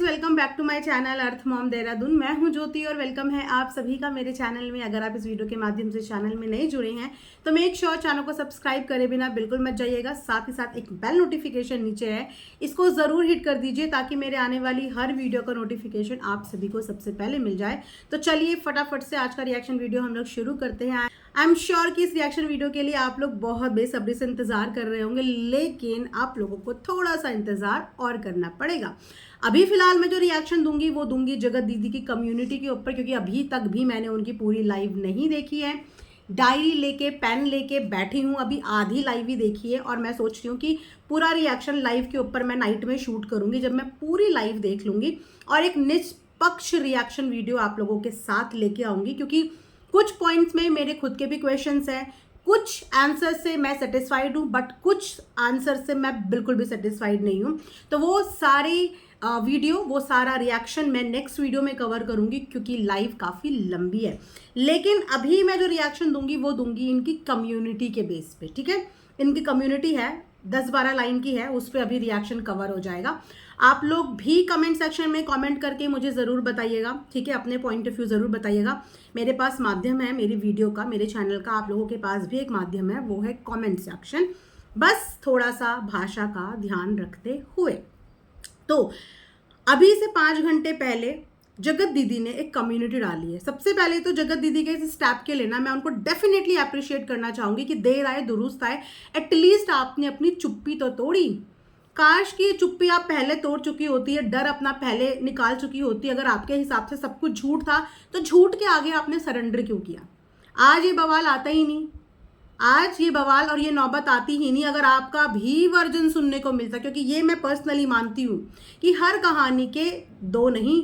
Guys, welcome back to my channel earth mom Dehradun. मैं हूं ज्योति और वेलकम है आप सभी का मेरे चैनल में। अगर आप इस वीडियो के माध्यम से चैनल में नहीं जुड़े हैं तो मेक श्योर चैनल को सब्सक्राइब करे बिना बिल्कुल मत जाइएगा। साथ ही साथ एक बेल नोटिफिकेशन नीचे है, इसको ज़रूर हिट कर दीजिए ताकि मेरे आने वाली हर वीडियो का नोटिफिकेशन आप सभी को सबसे पहले मिल जाए। तो चलिए फटाफट से आज का रिएक्शन वीडियो हम लोग शुरू करते हैं। आई एम श्योर कि इस रिएक्शन वीडियो के लिए आप लोग बहुत बेसब्री से इंतजार कर रहे होंगे, लेकिन आप लोगों को थोड़ा सा इंतजार और करना पड़ेगा। अभी फिलहाल मैं जो रिएक्शन दूंगी वो दूंगी जगत दीदी की कम्युनिटी के ऊपर, क्योंकि अभी तक भी मैंने उनकी पूरी लाइव नहीं देखी है। डायरी लेके पेन लेके बैठी हूँ, अभी आधी लाइव ही देखी है और मैं सोच रही हूँ कि पूरा रिएक्शन लाइव के ऊपर मैं नाइट में शूट करूंगी, जब मैं पूरी लाइव देख लूंगी और एक निष्पक्ष रिएक्शन वीडियो आप लोगों के साथ लेके आऊंगी। क्योंकि कुछ पॉइंट्स में मेरे खुद के भी क्वेश्चंस हैं, कुछ आंसर से मैं सेटिस्फाइड हूँ बट कुछ आंसर से मैं बिल्कुल भी सेटिस्फाइड नहीं हूँ। तो वो सारी वीडियो, वो सारा रिएक्शन मैं नेक्स्ट वीडियो में कवर करूँगी, क्योंकि लाइव काफ़ी लंबी है। लेकिन अभी मैं जो रिएक्शन दूंगी वो दूंगी इनकी कम्युनिटी के बेस पे, ठीक है। इनकी कम्युनिटी है 10-12 लाइन की है, उस पर अभी रिएक्शन कवर हो जाएगा। आप लोग भी कमेंट सेक्शन में कमेंट करके मुझे ज़रूर बताइएगा, ठीक है। अपने पॉइंट ऑफ व्यू ज़रूर बताइएगा। मेरे पास माध्यम है मेरी वीडियो का, मेरे चैनल का, आप लोगों के पास भी एक माध्यम है, वो है कमेंट सेक्शन। बस थोड़ा सा भाषा का ध्यान रखते हुए। तो अभी से 5 घंटे पहले जगत दीदी ने एक कम्युनिटी डाली है। सबसे पहले तो जगत दीदी के इस स्टेप के लेना मैं उनको डेफिनेटली अप्रिशिएट करना चाहूँगी कि देर आए दुरुस्त आए। एटलीस्ट आपने अपनी चुप्पी तो तोड़ी। काश कि ये चुप्पी आप पहले तोड़ चुकी होती है, डर अपना पहले निकाल चुकी होती। अगर आपके हिसाब से सब कुछ झूठ था तो झूठ के आगे आपने सरेंडर क्यों किया? आज ये बवाल आता ही नहीं, आज ये बवाल और ये नौबत आती ही नहीं अगर आपका भी वर्जन सुनने को मिलता। क्योंकि ये मैं पर्सनली मानती हूँ कि हर कहानी के 2 नहीं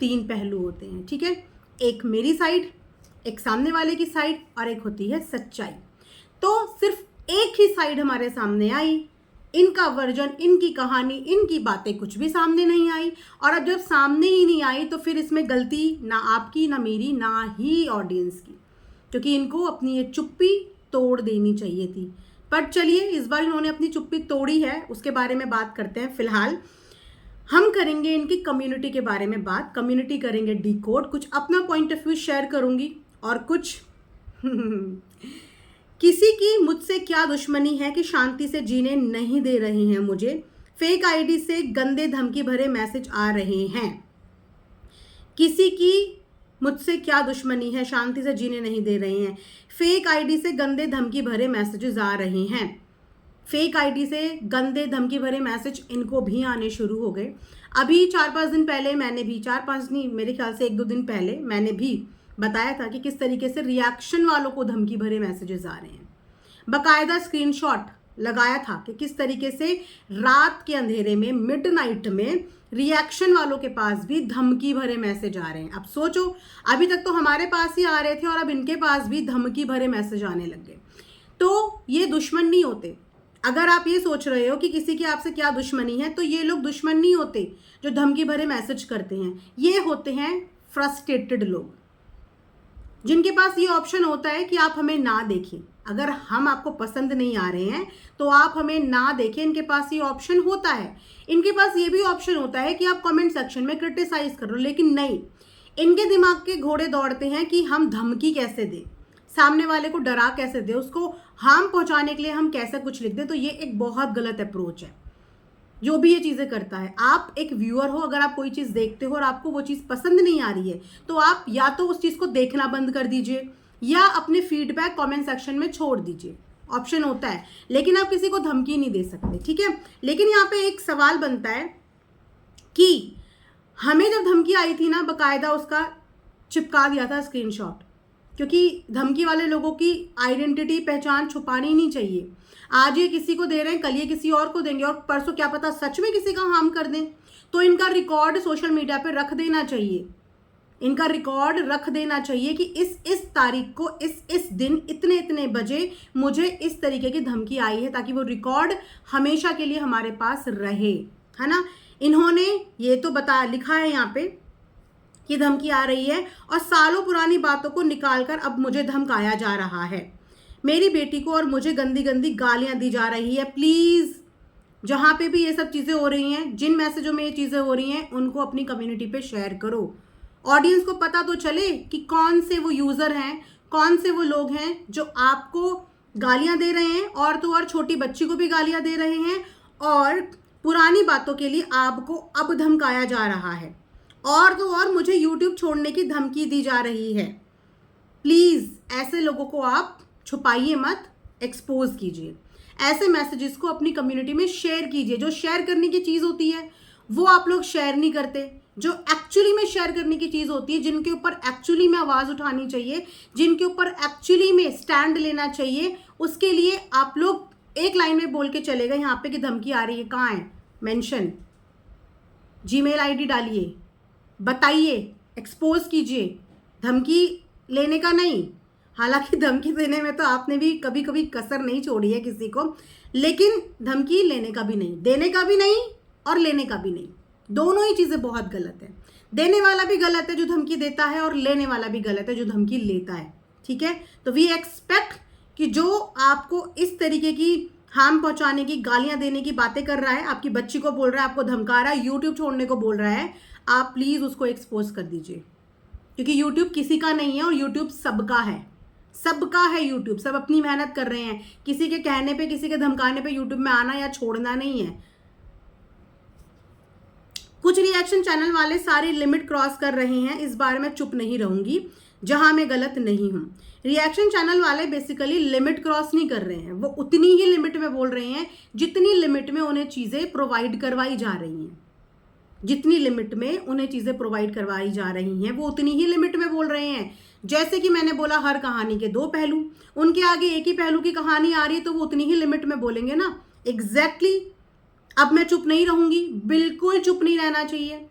3 पहलू होते हैं, ठीक है। एक मेरी साइड, एक सामने वाले की साइड और एक होती है सच्चाई। तो सिर्फ एक ही साइड हमारे सामने आई, इनका वर्जन, इनकी कहानी, इनकी बातें कुछ भी सामने नहीं आई। और अब जब सामने ही नहीं आई तो फिर इसमें गलती ना आपकी, ना मेरी, ना ही ऑडियंस की, क्योंकि इनको अपनी ये चुप्पी तोड़ देनी चाहिए थी। पर चलिए, इस बार इन्होंने अपनी चुप्पी तोड़ी है, उसके बारे में बात करते हैं। फिलहाल हम करेंगे इनकी कम्युनिटी के बारे में बात, कम्युनिटी करेंगे डिकोड, कुछ अपना पॉइंट ऑफ व्यू शेयर करूंगी और कुछ किसी की मुझसे क्या दुश्मनी है कि शांति से जीने नहीं दे रहे हैं मुझे, फेक आईडी से गंदे धमकी भरे मैसेज आ रहे हैं। किसी की मुझसे क्या दुश्मनी है, शांति से जीने नहीं दे रहे हैं, फेक आईडी से गंदे धमकी भरे मैसेजेस आ रहे हैं। फेक आईडी से गंदे धमकी भरे मैसेज इनको भी आने शुरू हो गए। अभी 4-5 दिन पहले मैंने भी, 4-5 नहीं, मेरे ख्याल से 1-2 दिन पहले मैंने भी बताया था कि किस तरीके से रिएक्शन वालों को धमकी भरे मैसेजेस आ रहे हैं। बाकायदा स्क्रीनशॉट लगाया था कि किस तरीके से रात के अंधेरे में, मिडनाइट में रिएक्शन वालों के पास भी धमकी भरे मैसेज आ रहे हैं। अब सोचो, अभी तक तो हमारे पास ही आ रहे थे और अब इनके पास भी धमकी भरे मैसेज आने लग गए। तो ये दुश्मन नहीं होते। अगर आप ये सोच रहे हो कि किसी की आपसे क्या दुश्मनी है, तो ये लोग दुश्मन नहीं होते जो धमकी भरे मैसेज करते हैं। ये होते हैं फ्रस्ट्रेटेड लोग, जिनके पास ये ऑप्शन होता है कि आप हमें ना देखें। अगर हम आपको पसंद नहीं आ रहे हैं तो आप हमें ना देखें, इनके पास ये ऑप्शन होता है। इनके पास ये भी ऑप्शन होता है कि आप कमेंट सेक्शन में क्रिटिसाइज करो, लेकिन नहीं, इनके दिमाग के घोड़े दौड़ते हैं कि हम धमकी कैसे दें, सामने वाले को डरा कैसे दें, उसको हार्म पहुंचाने के लिए हम कैसे कुछ लिख दें। तो ये एक बहुत गलत अप्रोच है जो भी ये चीज़ें करता है। आप एक व्यूअर हो, अगर आप कोई चीज़ देखते हो और आपको वो चीज़ पसंद नहीं आ रही है तो आप या तो उस चीज़ को देखना बंद कर दीजिए या अपने फीडबैक कमेंट सेक्शन में छोड़ दीजिए, ऑप्शन होता है। लेकिन आप किसी को धमकी नहीं दे सकते, ठीक है। लेकिन यहाँ पे एक सवाल बनता है कि हमें जब धमकी आई थी ना, बाकायदा उसका चिपका दिया था स्क्रीनशॉट, क्योंकि धमकी वाले लोगों की आइडेंटिटी, पहचान छुपानी नहीं चाहिए। आज ये किसी को दे रहे हैं, कल ये किसी और को देंगे और परसों क्या पता सच में किसी का हार्म कर दें। तो इनका रिकॉर्ड सोशल मीडिया पे रख देना चाहिए, इनका रिकॉर्ड रख देना चाहिए कि इस तारीख को, इस दिन, इतने बजे मुझे इस तरीके की धमकी आई है, ताकि वो रिकॉर्ड हमेशा के लिए हमारे पास रहे, है ना। इन्होंने ये तो लिखा है यहाँ पे कि धमकी आ रही है और सालों पुरानी बातों को निकालकर अब मुझे धमकाया जा रहा है। मेरी बेटी को और मुझे गंदी गंदी गालियां दी जा रही है। प्लीज जहाँ पे भी ये सब चीज़ें हो रही हैं, जिन मैसेजों में ये चीज़ें हो रही हैं, उनको अपनी कम्युनिटी पे शेयर करो। ऑडियंस को पता तो चले कि कौन से वो यूज़र हैं, कौन से वो लोग हैं जो आपको गालियां दे रहे हैं, और तो और छोटी बच्ची को भी गालियां दे रहे हैं, और पुरानी बातों के लिए आपको अब धमकाया जा रहा है, और तो और मुझे यूट्यूब छोड़ने की धमकी दी जा रही है। प्लीज़ ऐसे लोगों को आप छुपाइए मत, एक्सपोज कीजिए। ऐसे मैसेजेस को अपनी कम्युनिटी में शेयर कीजिए। जो शेयर करने की चीज़ होती है वो आप लोग शेयर नहीं करते। जो एक्चुअली में शेयर करने की चीज़ होती है, जिनके ऊपर एक्चुअली में आवाज़ उठानी चाहिए, जिनके ऊपर एक्चुअली में स्टैंड लेना चाहिए, उसके लिए आप लोग एक लाइन में बोल के चले गए यहाँ पे कि धमकी आ रही है। कहाँ है मेंशन? जीमेल आईडी डालिए, बताइए, एक्सपोज कीजिए। धमकी लेने का नहीं, हालांकि धमकी देने में तो आपने भी कभी कभी कसर नहीं छोड़ी है किसी को, लेकिन धमकी लेने का भी नहीं, देने का भी नहीं और लेने का भी नहीं। दोनों ही चीज़ें बहुत गलत है। देने वाला भी गलत है जो धमकी देता है, और लेने वाला भी गलत है जो धमकी लेता है। ठीक है, तो वी एक्सपेक्ट कि जो आपको इस तरीके की हार्म पहुंचाने की, गालियां देने की बातें कर रहा है, आपकी बच्ची को बोल रहा है, आपको धमका रहा है, यूट्यूब छोड़ने को बोल रहा है, आप प्लीज़ उसको एक्सपोज कर दीजिए। क्योंकि यूट्यूब किसी का नहीं है और यूट्यूब सबका है। सबका है यूट्यूब, सब अपनी मेहनत कर रहे हैं। किसी के कहने पे, किसी के धमकाने पे यूट्यूब में आना या छोड़ना नहीं है। कुछ रिएक्शन चैनल वाले सारी लिमिट क्रॉस कर रहे हैं, इस बार मैं चुप नहीं रहूंगी जहां मैं गलत नहीं हूं। रिएक्शन चैनल वाले बेसिकली लिमिट क्रॉस नहीं कर रहे हैं, वो उतनी ही लिमिट में बोल रहे हैं जितनी लिमिट में उन्हें चीजें प्रोवाइड करवाई जा रही हैं। जितनी लिमिट में उन्हें चीजें प्रोवाइड करवाई जा रही हैं, वो उतनी ही लिमिट में बोल रहे हैं। जैसे कि मैंने बोला, हर कहानी के दो पहलू, उनके आगे एक ही पहलू की कहानी आ रही है तो वो उतनी ही लिमिट में बोलेंगे ना। एग्जैक्टली। अब मैं चुप नहीं रहूंगी, बिल्कुल चुप नहीं रहना चाहिए।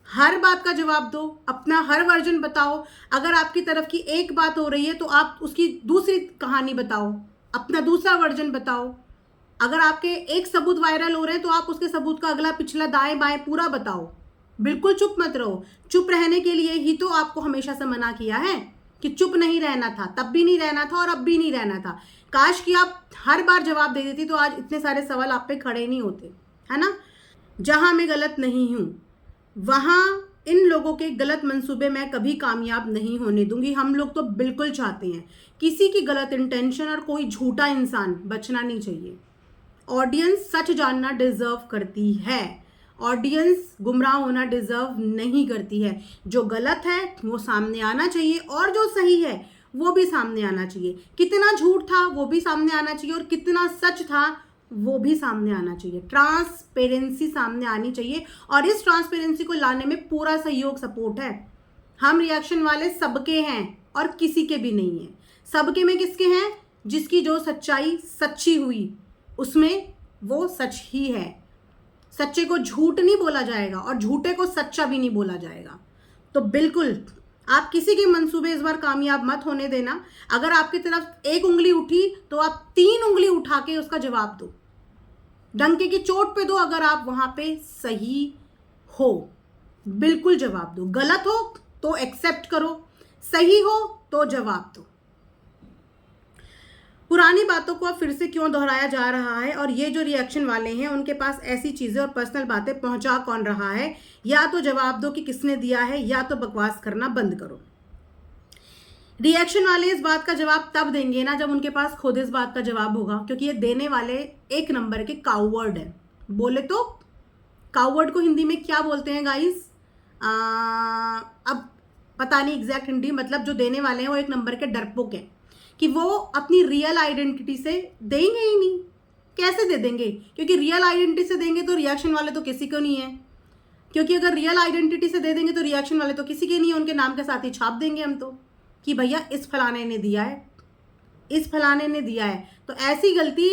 हर बात का जवाब दो, अपना हर वर्जन बताओ। अगर आपकी तरफ की एक बात हो रही है तो आप उसकी दूसरी कहानी बताओ, अपना दूसरा वर्जन बताओ। अगर आपके एक सबूत वायरल हो रहे हैं तो आप उसके सबूत का अगला पिछला दाएं बाएं पूरा बताओ। बिल्कुल चुप मत रहो। चुप रहने के लिए ही तो आपको हमेशा से मना किया है कि चुप नहीं रहना था, तब भी नहीं रहना था और अब भी नहीं रहना था। काश कि आप हर बार जवाब दे देती तो आज इतने सारे सवाल आप पे खड़े नहीं होते, है ना। जहां मैं गलत नहीं हूं वहां इन लोगों के गलत मंसूबे मैं कभी कामयाब नहीं होने दूंगी। हम लोग तो बिल्कुल चाहते हैं किसी की गलत इंटेंशन और कोई झूठा इंसान बचना नहीं चाहिए। ऑडियंस सच जानना डिजर्व करती है, ऑडियंस गुमराह होना डिजर्व नहीं करती है। जो गलत है वो सामने आना चाहिए और जो सही है वो भी सामने आना चाहिए। कितना झूठ था वो भी सामने आना चाहिए और कितना सच था वो भी सामने आना चाहिए। ट्रांसपेरेंसी सामने आनी चाहिए और इस ट्रांसपेरेंसी को लाने में पूरा सहयोग, सपोर्ट है। हम रिएक्शन वाले सबके हैं और किसी के भी नहीं है। सबके में किसके हैं? जिसकी जो सच्चाई सच्ची हुई उसमें वो सच ही है। सच्चे को झूठ नहीं बोला जाएगा और झूठे को सच्चा भी नहीं बोला जाएगा। तो बिल्कुल आप किसी के मंसूबे इस बार कामयाब मत होने देना। अगर आपकी तरफ एक उंगली उठी तो आप 3 उंगली उठा के उसका जवाब दो, डंके की चोट पे दो। अगर आप वहां पे सही हो बिल्कुल जवाब दो, गलत हो तो एक्सेप्ट करो, सही हो तो जवाब दो। पुरानी बातों को अब फिर से क्यों दोहराया जा रहा है? और ये जो रिएक्शन वाले हैं उनके पास ऐसी चीजें और पर्सनल बातें पहुंचा कौन रहा है? या तो जवाब दो कि किसने दिया है, या तो बकवास करना बंद करो। रिएक्शन वाले इस बात का जवाब तब देंगे ना जब उनके पास खुद इस बात का जवाब होगा, क्योंकि ये देने वाले एक नंबर के काउवर्ड है। बोले तो काउवर्ड को हिंदी में क्या बोलते हैं गाइस? अब पता नहीं एग्जैक्ट हिंदी, मतलब जो देने वाले हैं वो एक नंबर के डरपोक हैं कि वो अपनी रियल आइडेंटिटी से देंगे ही नहीं। कैसे दे देंगे? क्योंकि रियल आइडेंटिटी से देंगे तो रिएक्शन वाले तो किसी को नहीं है, क्योंकि अगर रियल आइडेंटिटी से दे देंगे तो रिएक्शन वाले तो किसी के नहीं है। उनके नाम के साथ ही छाप देंगे हम तो कि भैया इस फलाने ने दिया है, इस फलाने ने दिया है। तो ऐसी गलती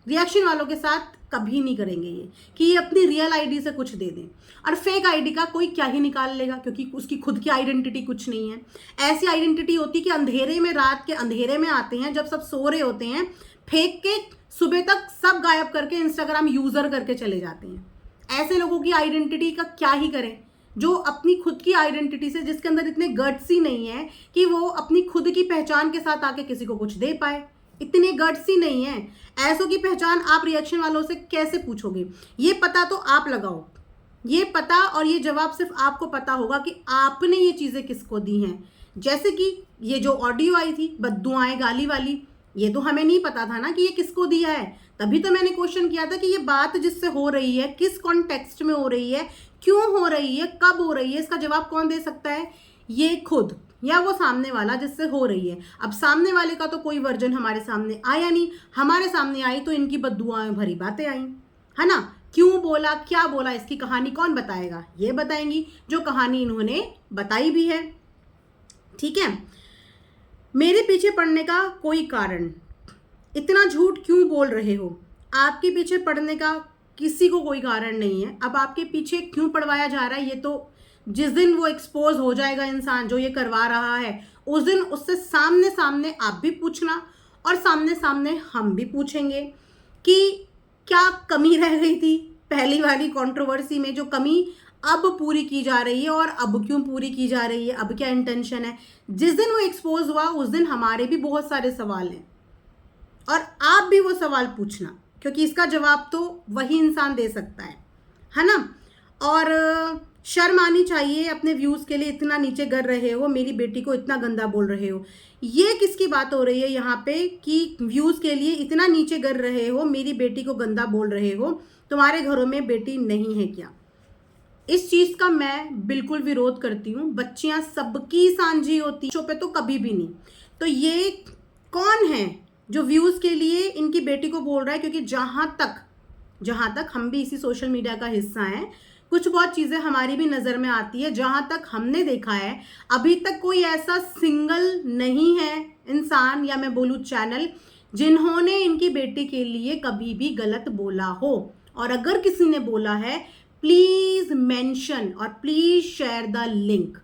रिएक्शन वालों के साथ कभी नहीं करेंगे ये कि ये अपनी रियल आईडी से कुछ दे दें। और फेक आईडी का कोई क्या ही निकाल लेगा, क्योंकि उसकी खुद की आइडेंटिटी कुछ नहीं है। ऐसी आइडेंटिटी होती कि अंधेरे में, रात के अंधेरे में आते हैं जब सब सो रहे होते हैं, फेंक के सुबह तक सब गायब करके इंस्टाग्राम यूजर करके चले जाते हैं। ऐसे लोगों की आइडेंटिटी का क्या ही करें जो अपनी खुद की आइडेंटिटी से, जिसके अंदर इतने गट्स ही नहीं है कि वो अपनी खुद की पहचान के साथ आके किसी को कुछ दे पाए। इतने गट्स ही नहीं है। ऐसों की पहचान आप रिएक्शन वालों से कैसे पूछोगे? ये पता तो आप लगाओ, ये पता और ये जवाब सिर्फ आपको पता होगा कि आपने ये चीज़ें किसको दी हैं। जैसे कि ये जो ऑडियो आई थी बद्दुआएं गाली वाली, ये तो हमें नहीं पता था ना कि ये किसको दिया है। तभी तो मैंने क्वेश्चन किया था कि ये बात जिससे हो रही है किस कॉन्टेक्स्ट में हो रही है, क्यों हो रही है, कब हो रही है, इसका जवाब कौन दे सकता है? ये खुद या वो सामने वाला जिससे हो रही है। अब सामने वाले का तो कोई वर्जन हमारे सामने आया नहीं, हमारे सामने आई तो इनकी बद्दुआएं भरी बातें आई, है ना। क्यों बोला, क्या बोला, इसकी कहानी कौन बताएगा? ये बताएंगी जो कहानी इन्होंने बताई भी है। ठीक है, मेरे पीछे पड़ने का कोई कारण, इतना झूठ क्यों बोल रहे हो? आपके पीछे पड़ने का किसी को कोई कारण नहीं है। अब आपके पीछे क्यों पड़वाया जा रहा है, ये तो जिस दिन वो एक्सपोज हो जाएगा इंसान जो ये करवा रहा है, उस दिन उससे सामने सामने आप भी पूछना और सामने सामने हम भी पूछेंगे कि क्या कमी रह गई थी पहली वाली कंट्रोवर्सी में, जो कमी अब पूरी की जा रही है और अब क्यों पूरी की जा रही है, अब क्या इंटेंशन है। जिस दिन वो एक्सपोज हुआ उस दिन हमारे भी बहुत सारे सवाल हैं और आप भी वो सवाल पूछना, क्योंकि इसका जवाब तो वही इंसान दे सकता है ना। और शर्म आनी चाहिए, अपने व्यूज़ के लिए इतना नीचे गिर रहे हो, मेरी बेटी को इतना गंदा बोल रहे हो। ये किसकी बात हो रही है यहाँ पे कि व्यूज़ के लिए इतना नीचे गिर रहे हो, मेरी बेटी को गंदा बोल रहे हो? तुम्हारे घरों में बेटी नहीं है क्या? इस चीज़ का मैं बिल्कुल विरोध करती हूँ। बच्चियाँ सबकी सांझी होती, बच्चों पे तो कभी भी नहीं। तो ये कौन है जो व्यूज़ के लिए इनकी बेटी को बोल रहा है? क्योंकि जहाँ तक हम भी इसी सोशल मीडिया का हिस्सा हैं, कुछ बहुत चीज़ें हमारी भी नज़र में आती है। जहाँ तक हमने देखा है अभी तक कोई ऐसा सिंगल नहीं है इंसान या मैं बोलूँ चैनल जिन्होंने इनकी बेटी के लिए कभी भी गलत बोला हो। और अगर किसी ने बोला है, प्लीज़ मेंशन और please share the link,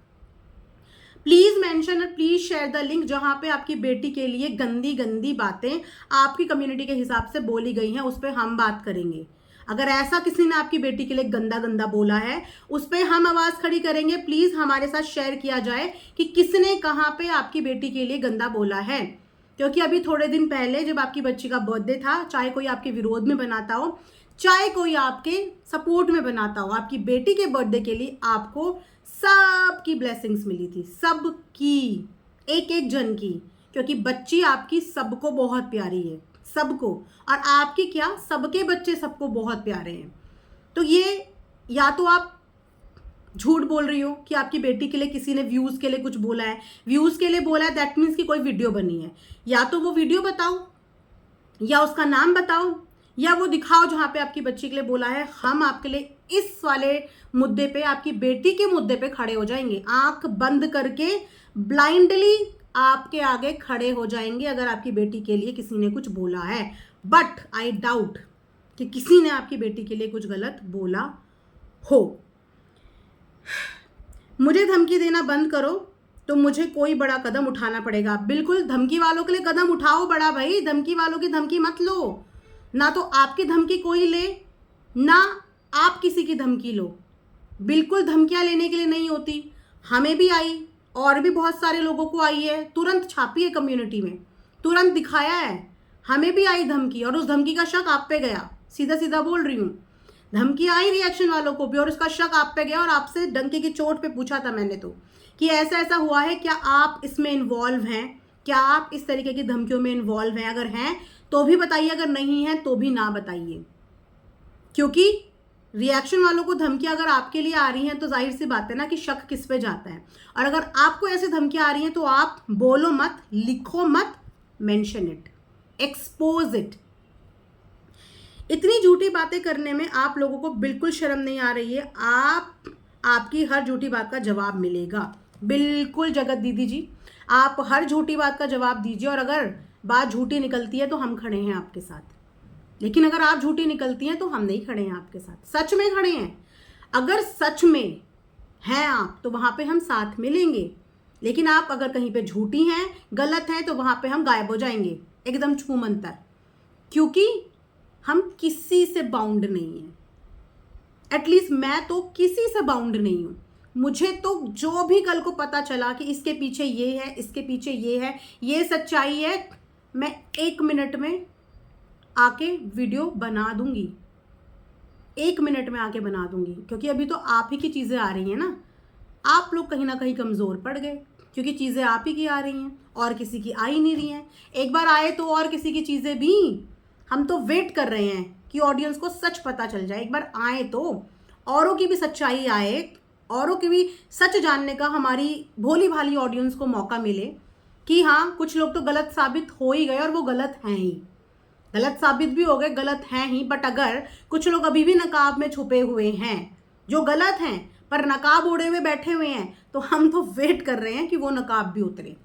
please mention और प्लीज़ शेयर द लिंक जहाँ पे आपकी बेटी के लिए गंदी गंदी बातें आपकी कम्युनिटी के हिसाब से बोली गई हैं, उस पर हम बात करेंगे। अगर ऐसा किसी ने आपकी बेटी के लिए गंदा गंदा बोला है, उस पर हम आवाज़ खड़ी करेंगे। प्लीज़ हमारे साथ शेयर किया जाए कि किसने कहाँ पे आपकी बेटी के लिए गंदा बोला है। क्योंकि अभी थोड़े दिन पहले जब आपकी बच्ची का बर्थडे था, चाहे कोई आपके विरोध में बनाता हो, चाहे कोई आपके सपोर्ट में बनाता हो, आपकी बेटी के बर्थडे के लिए आपको सबकी ब्लेसिंग्स मिली थी, सबकी, एक एक जन की। क्योंकि बच्ची आपकी सबको बहुत प्यारी है, सबको। और आपकी क्या, सबके बच्चे सबको बहुत प्यारे हैं। तो ये या तो आप झूठ बोल रही हो कि आपकी बेटी के लिए किसी ने व्यूज़ के लिए कुछ बोला है, व्यूज़ के लिए बोला है दैट मीन्स कि कोई वीडियो बनी है। या तो वो वीडियो बताओ या उसका नाम बताओ या वो दिखाओ जहाँ पे आपकी बच्ची के लिए बोला है। हम आपके लिए इस वाले मुद्दे पे, आपकी बेटी के मुद्दे पे खड़े हो जाएंगे, आंख बंद करके ब्लाइंडली आपके आगे खड़े हो जाएंगे अगर आपकी बेटी के लिए किसी ने कुछ बोला है। बट आई डाउट कि किसी ने आपकी बेटी के लिए कुछ गलत बोला हो। मुझे धमकी देना बंद करो तो मुझे कोई बड़ा कदम उठाना पड़ेगा। बिल्कुल, धमकी वालों के लिए कदम उठाओ बड़ा भाई, धमकी वालों की धमकी मत लो। ना तो आपकी धमकी कोई ले, ना आप किसी की धमकी लो। बिल्कुल धमकियां लेने के लिए नहीं होती। हमें भी आई और भी बहुत सारे लोगों को आई है, तुरंत छापी है कम्युनिटी में, तुरंत दिखाया है। हमें भी आई धमकी और उस धमकी का शक आप पे गया। सीधा सीधा बोल रही हूँ, धमकी आई रिएक्शन वालों को भी और उसका शक आप पे गया। और आपसे डंके की चोट पे पूछा था मैंने तो कि ऐसा ऐसा हुआ है, क्या आप इसमें इन्वॉल्व हैं, क्या आप इस तरीके की धमकियों में इन्वॉल्व हैं? अगर हैं तो भी बताइए, अगर नहीं है तो भी ना बताइए। क्योंकि रिएक्शन वालों को धमकियां अगर आपके लिए आ रही हैं तो जाहिर सी बात है ना कि शक किस पे जाता है। और अगर आपको ऐसे धमकियां आ रही हैं तो आप बोलो मत, लिखो मत, मेंशन इट, एक्सपोज इट। इतनी झूठी बातें करने में आप लोगों को बिल्कुल शर्म नहीं आ रही है। आपकी हर झूठी बात का जवाब मिलेगा। बिल्कुल जगत दीदी जी, आप हर झूठी बात का जवाब दीजिए। और अगर बात झूठी निकलती है तो हम खड़े हैं आपके साथ, लेकिन अगर आप झूठी निकलती हैं तो हम नहीं खड़े हैं आपके साथ, सच में खड़े हैं। अगर सच में हैं आप तो वहाँ पे हम साथ मिलेंगे, लेकिन आप अगर कहीं पे झूठी हैं, गलत हैं, तो वहाँ पे हम गायब हो जाएंगे एकदम छूमंतर। क्योंकि हम किसी से बाउंड नहीं हैं, एटलीस्ट मैं तो किसी से बाउंड नहीं हूँ। मुझे तो जो भी कल को पता चला कि इसके पीछे ये है, इसके पीछे ये है, ये सच्चाई है, मैं 1 मिनट में आके वीडियो बना दूंगी, 1 मिनट में आके बना दूंगी, क्योंकि अभी तो आप ही की चीज़ें आ रही हैं ना। आप लोग कहीं ना कहीं कमज़ोर पड़ गए, क्योंकि चीज़ें आप ही की आ रही हैं और किसी की आ ही नहीं रही हैं। एक बार आए तो और किसी की चीज़ें भी, हम तो वेट कर रहे हैं कि ऑडियंस को सच पता चल जाए। एक बार आए तो औरों की भी सच्चाई आए, औरों की भी सच जानने का हमारी भोली भाली ऑडियंस को मौका मिले कि हाँ, कुछ लोग तो गलत साबित हो ही गए और वो गलत हैं ही, गलत साबित भी हो गए, गलत हैं ही। बट अगर कुछ लोग अभी भी नकाब में छुपे हुए हैं जो गलत हैं, पर नकाब ओढ़े हुए बैठे हुए हैं, तो हम तो वेट कर रहे हैं कि वो नकाब भी उतरे।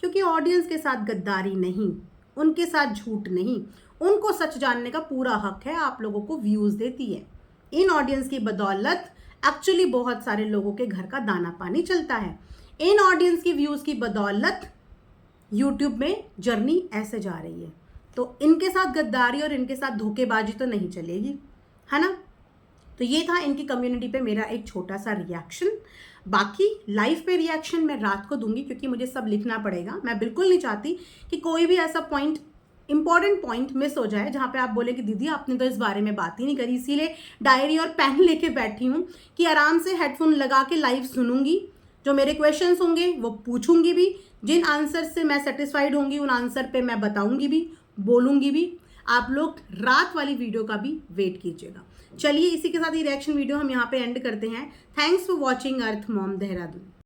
क्योंकि ऑडियंस के साथ गद्दारी नहीं, उनके साथ झूठ नहीं, उनको सच जानने का पूरा हक है। आप लोगों को व्यूज़ देती है, इन ऑडियंस की बदौलत एक्चुअली बहुत सारे लोगों के घर का दाना पानी चलता है। इन ऑडियंस की व्यूज़ की बदौलत यूट्यूब में जर्नी ऐसे जा रही है। तो इनके साथ गद्दारी और इनके साथ धोखेबाजी तो नहीं चलेगी, है ना। तो ये था इनकी कम्युनिटी पे मेरा एक छोटा सा रिएक्शन। बाकी लाइव पे रिएक्शन मैं रात को दूंगी, क्योंकि मुझे सब लिखना पड़ेगा। मैं बिल्कुल नहीं चाहती कि कोई भी ऐसा पॉइंट, इंपॉर्टेंट पॉइंट मिस हो जाए जहाँ पे आप बोले कि दीदी आपने तो इस बारे में बात ही नहीं करी। इसीलिए डायरी और पेन लेके बैठी हूँ कि आराम से हेडफोन लगा के लाइव सुनूंगी, जो मेरे क्वेश्चंस होंगे वो पूछूंगी भी, जिन आंसर से मैं सेटिस्फाइड होंगी उन आंसर पे मैं बताऊंगी भी, बोलूंगी भी। आप लोग रात वाली वीडियो का भी वेट कीजिएगा। चलिए, इसी के साथ ये रिएक्शन वीडियो हम यहाँ पे एंड करते हैं। Thanks for watching earth mom Dehradun.